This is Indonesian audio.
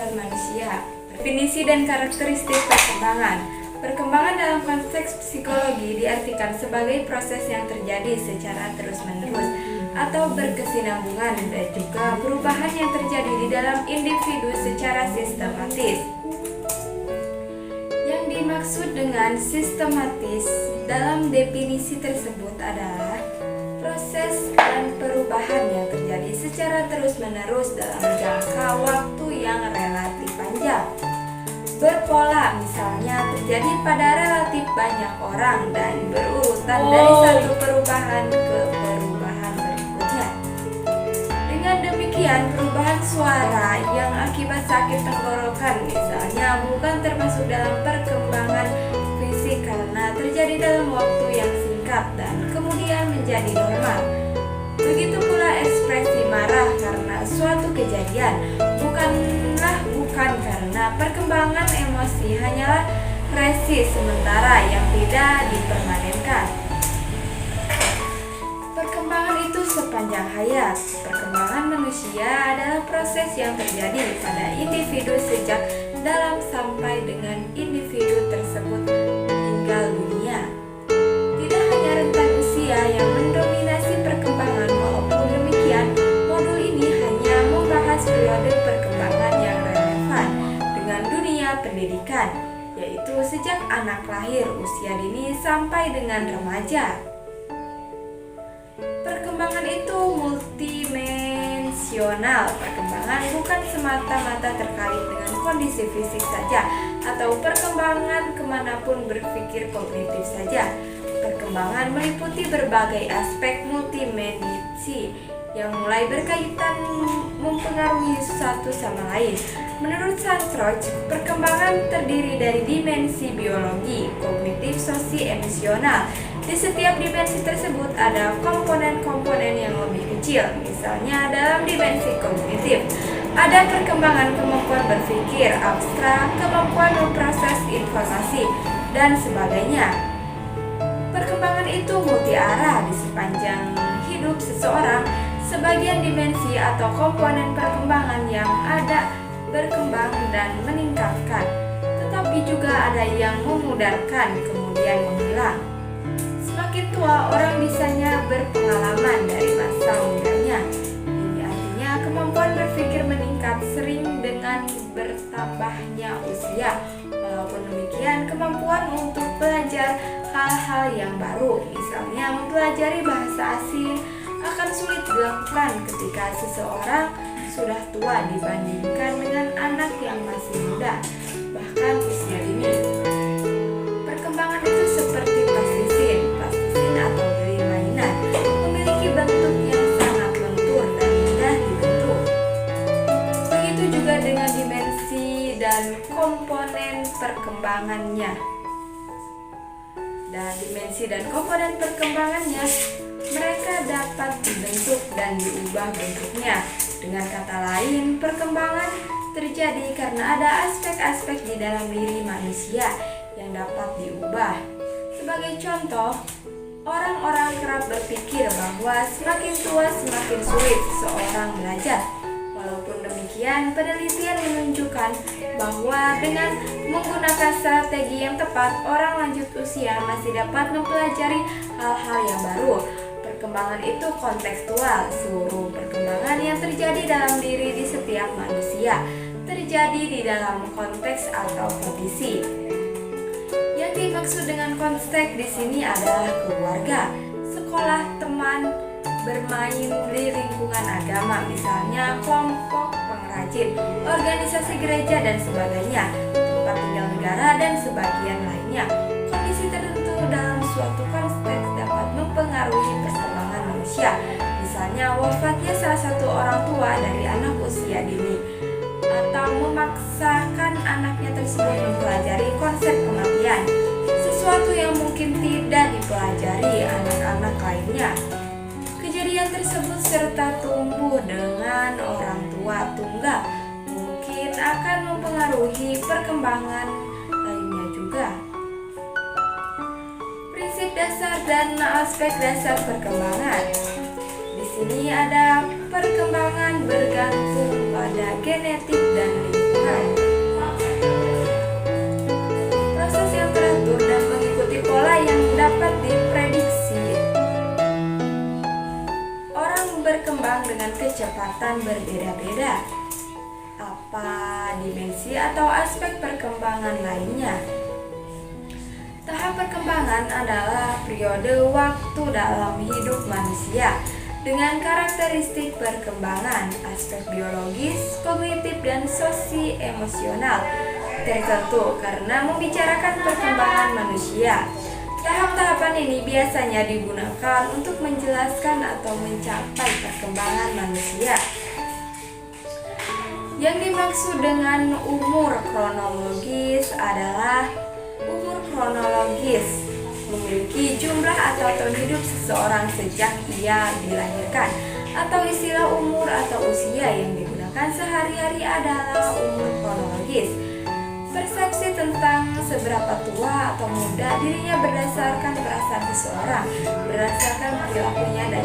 dasar manusia. Definisi dan karakteristik perkembangan. Perkembangan dalam konteks psikologi diartikan sebagai proses yang terjadi secara terus-menerus atau berkesinambungan dan juga perubahan yang terjadi di dalam individu secara sistematis. Yang dimaksud dengan sistematis dalam definisi tersebut adalah proses dan perubahan yang terjadi secara terus-menerus dalam jangka waktu yang relatif panjang. Berpola misalnya terjadi pada relatif banyak orang dan berurutan dari satu perubahan ke perubahan berikutnya. Dengan demikian, perubahan suara yang akibat sakit tenggorokan misalnya bukan termasuk dalam perkembangan fisik karena terjadi dalam waktu yang singkat dan kemudian menjadi normal. Begitu pula ekspresi marah karena suatu kejadian bukan karena perkembangan emosi hanyalah resi sementara yang tidak dipermanenkan. Perkembangan itu sepanjang hayat. Perkembangan manusia adalah proses yang terjadi pada individu sejak dalam sampai dengan individu tersebut meninggal dunia. Tidak hanya rentang usia yang mendominasi perkembangan, walaupun demikian, modul ini hanya membahas periode perkembangan yang relevan dengan dunia pendidikan, yaitu sejak anak lahir, usia dini sampai dengan remaja. Perkembangan itu multidimensional. Perkembangan bukan semata-mata terkait dengan kondisi fisik saja atau perkembangan kemanapun berpikir kognitif saja. Perkembangan meliputi berbagai aspek multidimensi yang mulai berkaitan mempengaruhi satu sama lain. Menurut Santroch, perkembangan terdiri dari dimensi biologi, kognitif, emosional. Di setiap dimensi tersebut ada komponen-komponen yang lebih kecil. Misalnya dalam dimensi kognitif, ada perkembangan kemampuan berpikir abstrak, kemampuan memproses informasi, dan sebagainya. Perkembangan itu multi-arah di sepanjang hidup seseorang. Sebagian dimensi atau komponen perkembangan yang ada berkembang dan meningkatkan, tetapi juga ada yang memudarkan kemudian menghilang. Semakin tua orang bisanya berpengalaman dari masa mudanya. Ini artinya kemampuan berpikir meningkat sering dengan bertambahnya usia. Walaupun demikian, kemampuan untuk belajar hal-hal yang baru, misalnya mempelajari bahasa asing, akan sulit dilakukan ketika seseorang sudah tua dibandingkan dengan anak yang masih muda, bahkan usia dini. Perkembangan itu seperti plastisin atau geli mainan, memiliki bentuk yang sangat lentur dan mudah dibentuk. Begitu juga dengan dimensi dan komponen perkembangannya. Mereka dapat dibentuk dan diubah bentuknya. Dengan kata lain, perkembangan terjadi karena ada aspek-aspek di dalam diri manusia yang dapat diubah. Sebagai contoh, orang-orang kerap berpikir bahwa semakin tua semakin sulit seseorang belajar. Walaupun demikian, penelitian menunjukkan bahwa dengan menggunakan strategi yang tepat, orang lanjut usia masih dapat mempelajari hal-hal yang baru. Perkembangan itu kontekstual. Seluruh perkembangan yang terjadi dalam diri di setiap manusia terjadi di dalam konteks atau kondisi. Yang dimaksud dengan konteks di sini adalah keluarga, sekolah, teman, bermain di lingkungan agama, misalnya kelompok pengrajin, organisasi gereja dan sebagainya, tempat tinggal negara dan sebagian lainnya. Kondisi tertentu dalam suatu konteks dapat mempengaruhi perkembangan manusia, misalnya wafatnya salah satu orang tua dari anak usia dini, atau memaksakan anaknya tersebut mempelajari konsep kematian, sesuatu yang mungkin tidak dipelajari anak-anak lainnya. Kejadian tersebut serta tumbuh dengan orang tua tunggal mungkin akan mempengaruhi perkembangan lainnya juga. Prinsip dasar dan aspek dasar perkembangan. Di sini ada perkembangan bergantung pada genetik dan lingkungan. kecepatan berbeda-beda. Apa dimensi atau aspek perkembangan lainnya? Tahap perkembangan adalah periode waktu dalam hidup manusia dengan karakteristik perkembangan aspek biologis, kognitif, dan sosi-emosional tertentu karena membicarakan perkembangan manusia. Tahap-tahapan ini biasanya digunakan untuk menjelaskan atau mencapai perkembangan manusia. Yang dimaksud dengan umur kronologis adalah umur kronologis memiliki jumlah atau tahun hidup seseorang sejak ia dilahirkan, atau istilah umur atau usia yang digunakan sehari-hari adalah umur kronologis. Persepsi tentang seberapa tua atau muda dirinya berdasarkan perasaan seseorang, berdasarkan perilakunya dan